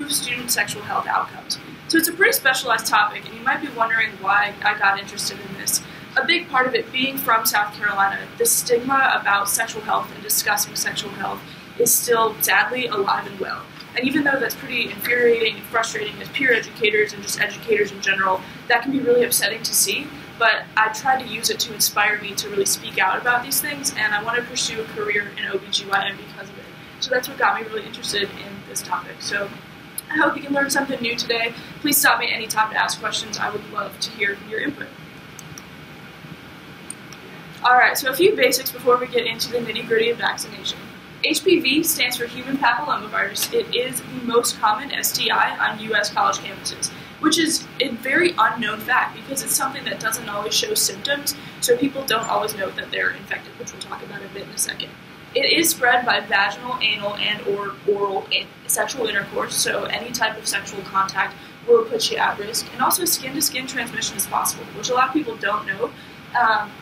student sexual health outcomes. So it's a pretty specialized topic, and you might be wondering why I got interested in this. A big part of it being from South Carolina, the stigma about sexual health and discussing sexual health is still sadly alive and well. And even though that's pretty infuriating and frustrating as peer educators and just educators in general, that can be really upsetting to see. But I tried to use it to inspire me to really speak out about these things, and I want to pursue a career in OBGYN because of it. So that's what got me really interested in this topic. So I hope you can learn something new today. Please stop me anytime to ask questions. I would love to hear your input. Alright, so a few basics before we get into the nitty-gritty of vaccination. HPV stands for human papillomavirus. It is the most common STI on U.S. college campuses, which is a very unknown fact because it's something that doesn't always show symptoms, so people don't always know that they're infected, which we'll talk about a bit in a second. It is spread by vaginal, anal, and or oral sexual intercourse, so any type of sexual contact will put you at risk, and also skin-to-skin transmission is possible, which a lot of people don't know.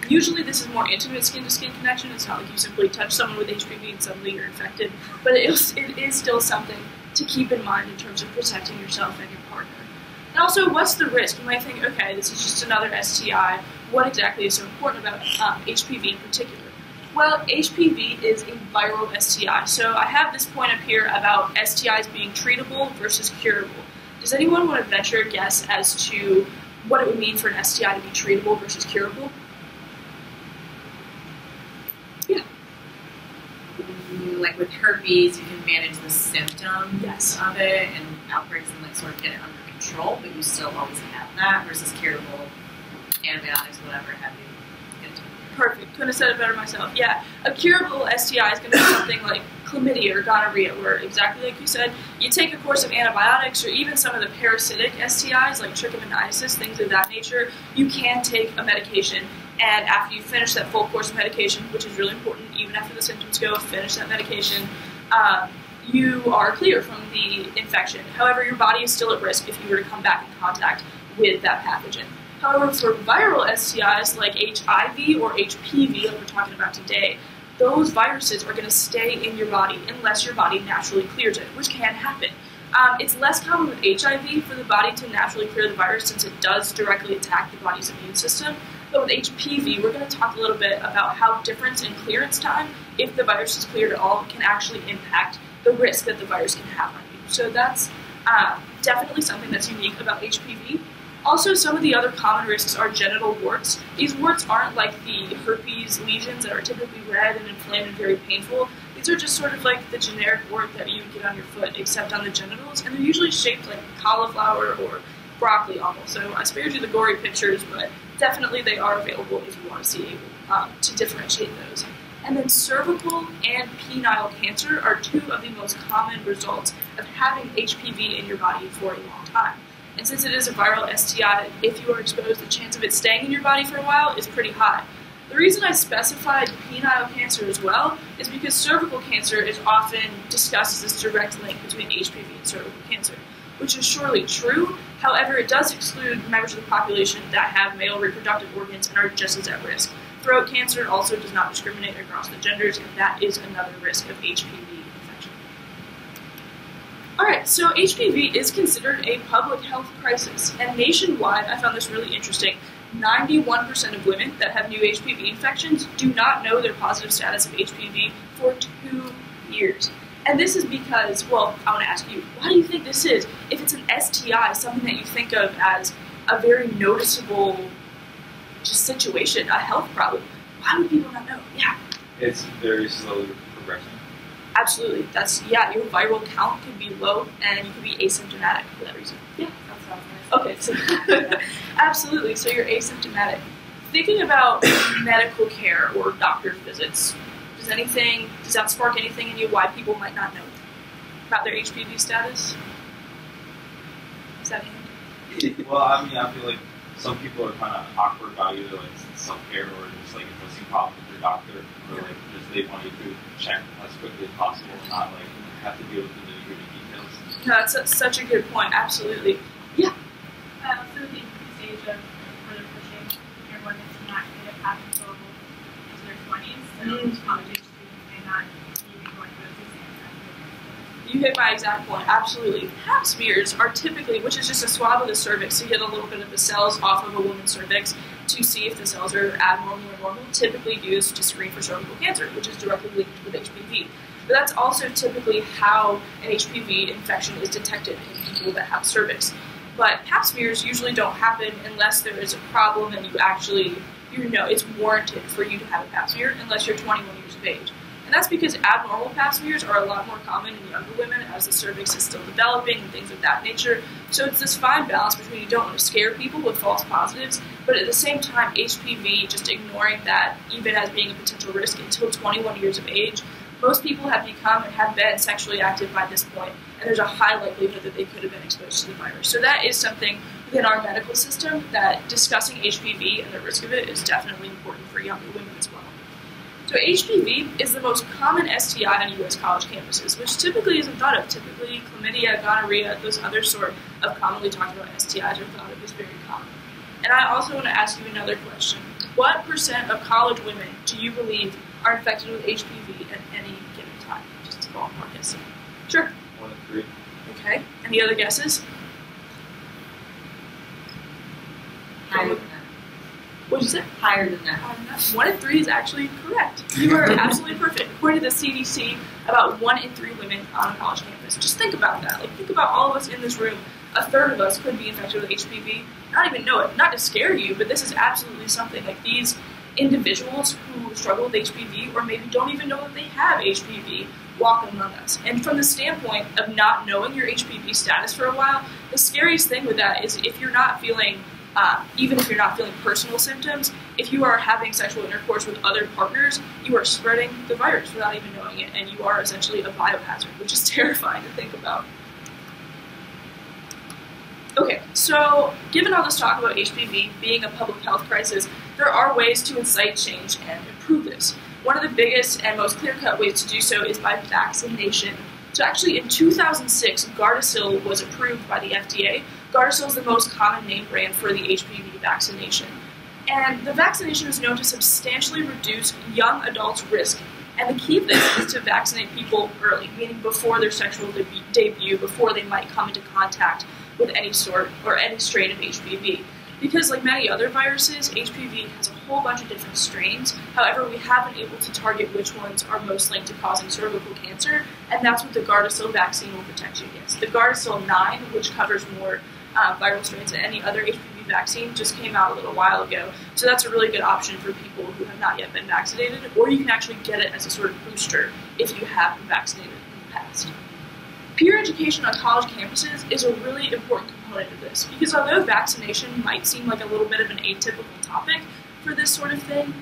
Usually this is more intimate skin-to-skin connection. It's not like you simply touch someone with HPV and suddenly you're infected, but it is still something to keep in mind in terms of protecting yourself and your partner. And also, what's the risk? You might think, okay, this is just another STI. What exactly is so important about HPV in particular? Well, HPV is a viral STI, so I have this point up here about STIs being treatable versus curable. Does anyone want to venture a guess as to what it would mean for an STI to be treatable versus curable? Yeah. Like with herpes, you can manage the symptoms Yes. of it and outbreaks and like sort of get it under control, but you still always have that versus curable, antibiotics, whatever have you. Perfect. Couldn't have said it better myself. Yeah, a curable STI is going to be something like chlamydia or gonorrhea, where exactly like you said, you take a course of antibiotics or even some of the parasitic STIs like trichomoniasis, things of that nature. You can take a medication, and after you finish that full course of medication, which is really important, even after the symptoms go, finish that medication, you are clear from the infection. However, your body is still at risk if you were to come back in contact with that pathogen. However, for viral STIs like HIV or HPV, like we're talking about today, those viruses are going to stay in your body unless your body naturally clears it, which can happen. It's less common with HIV for the body to naturally clear the virus since it does directly attack the body's immune system. But with HPV, we're going to talk a little bit about how difference in clearance time, if the virus is cleared at all, can actually impact the risk that the virus can have on you. So that's definitely something that's unique about HPV. Also, some of the other common risks are genital warts. These warts aren't like the herpes lesions that are typically red and inflamed and very painful. These are just sort of like the generic wart that you would get on your foot, except on the genitals, and they're usually shaped like cauliflower or broccoli almost. So I spared you the gory pictures, but definitely they are available if you want to see to differentiate those. And then cervical and penile cancer are two of the most common results of having HPV in your body for a long time. And since it is a viral STI, if you are exposed, the chance of it staying in your body for a while is pretty high. The reason I specified penile cancer as well is because cervical cancer is often discussed as this direct link between HPV and cervical cancer, which is surely true. However, it does exclude members of the population that have male reproductive organs and are just as at risk. Throat cancer also does not discriminate across the genders, and that is another risk of HPV infection. Alright, so HPV is considered a public health crisis, and nationwide, I found this really interesting, 91% of women that have new HPV infections do not know their positive status of HPV for 2 years. And this is because, well, I want to ask you, why do you think this is? If it's an STI, something that you think of as a very noticeable just situation, a health problem, why would people not know? Yeah. It's very slowly progressing. Absolutely. Yeah, your viral count could be low and you could be asymptomatic for that reason. Yeah. That's what I was Okay, so absolutely. So you're asymptomatic. Thinking about medical care or doctor's visits, does that spark anything in you why people might not know about their HPV status? Is that anything? Well, I mean, I feel like some people are kind of awkward about either like self-care or just like addressing problems with their doctor, or like just they want you to check as quickly as possible and not like have to deal with the nitty-gritty details. No, that's such a good point. Absolutely. Yeah. Also, the increased age of further pushing everyone into not get it past until into their 20s, so college age students may not be going through those exams. You hit my exact point, absolutely. Pap smears are typically, which is just a swab of the cervix to get a little bit of the cells off of a woman's cervix to see if the cells are abnormal or normal, typically used to screen for cervical cancer, which is directly linked with HPV. But that's also typically how an HPV infection is detected in people that have cervix. But pap smears usually don't happen unless there is a problem and you know it's warranted for you to have a pap smear unless you're 21 years of age. And that's because abnormal pap smears are a lot more common in younger women as the cervix is still developing and things of that nature. So it's this fine balance between you don't want to scare people with false positives, but at the same time, HPV, just ignoring that even as being a potential risk until 21 years of age, most people have become and have been sexually active by this point, and there's a high likelihood that they could have been exposed to the virus. So that is something within our medical system that discussing HPV and the risk of it is definitely important for younger women as well. So HPV is the most common STI on U.S. college campuses, which typically isn't thought of. Typically, chlamydia, gonorrhea, those other sort of commonly talked about STIs are thought of as very common. And I also want to ask you another question. What % of college women do you believe are infected with HPV at any given time? Just a ballpark guess. Sure. 1 in 3. Okay. Any other guesses? Higher than that. What did you say? Higher than that. 1 in 3 is actually correct. You are absolutely perfect. According to the CDC, about 1 in 3 women on a college campus. Just think about that. Like, think about all of us in this room. A third of us could be infected with HPV. Not even know it. Not to scare you, but this is absolutely something. Like, these individuals who struggle with HPV or maybe don't even know that they have HPV walk among us. And from the standpoint of not knowing your HPV status for a while, the scariest thing with that is if you're not feeling even if you're not feeling personal symptoms, if you are having sexual intercourse with other partners, you are spreading the virus without even knowing it, and you are essentially a biohazard, which is terrifying to think about. Okay, so given all this talk about HPV being a public health crisis, there are ways to incite change and improve this. One of the biggest and most clear-cut ways to do so is by vaccination. So actually in 2006, Gardasil was approved by the FDA. Gardasil is the most common name brand for the HPV vaccination. And the vaccination is known to substantially reduce young adults' risk. And the key of this is to vaccinate people early, meaning before their sexual debut, before they might come into contact with any sort or any strain of HPV. Because like many other viruses, HPV has a whole bunch of different strains. However, we haven't been able to target which ones are most linked to causing cervical cancer, and that's what the Gardasil vaccine will protect you against. The Gardasil 9, which covers more viral strains than any other HPV vaccine, just came out a little while ago. So that's a really good option for people who have not yet been vaccinated, or you can actually get it as a sort of booster if you have been vaccinated in the past. Peer education on college campuses is a really important component of this, because although vaccination might seem like a little bit of an atypical topic for this sort of thing,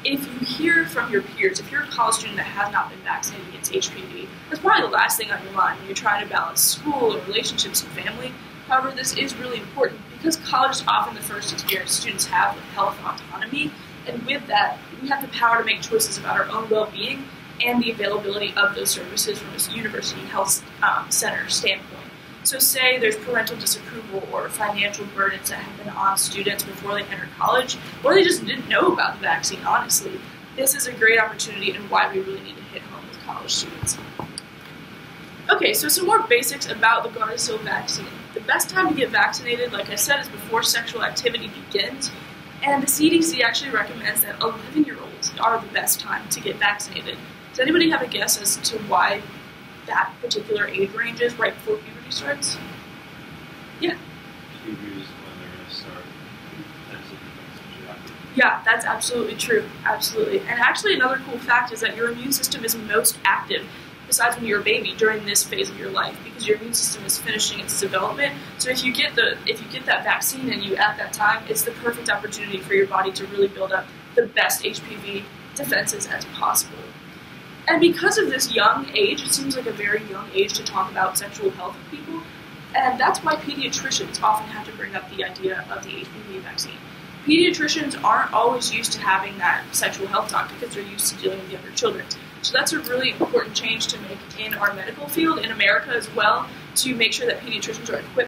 if you hear from your peers, if you're a college student that has not been vaccinated against HPV, that's probably the last thing on your mind when you're trying to balance school and relationships and family. However, this is really important because college is often the first experience students have with health autonomy, and with that, we have the power to make choices about our own well-being and the availability of those services from a university health center standpoint. So say there's parental disapproval or financial burdens that have been on students before they enter college, or they just didn't know about the vaccine, honestly. This is a great opportunity and why we really need to hit home with college students. Okay, so some more basics about the Gardasil vaccine. The best time to get vaccinated, like I said, is before sexual activity begins, and the CDC actually recommends that 11-year-olds are the best time to get vaccinated. Does anybody have a guess as to why that particular age range is right before puberty starts? Yeah. Puberty is when they're going to start potentially becoming sexually active. Yeah, that's absolutely true. Absolutely. And actually another cool fact is that your immune system is most active, besides when you're a baby, during this phase of your life, because your immune system is finishing its development. So if you get that vaccine and you at that time, it's the perfect opportunity for your body to really build up the best HPV defenses as possible. And because of this young age, it seems like a very young age to talk about sexual health with people, and that's why pediatricians often have to bring up the idea of the HPV vaccine. Pediatricians aren't always used to having that sexual health talk because they're used to dealing with younger children. So that's a really important change to make in our medical field, in America as well, to make sure that pediatricians are equipped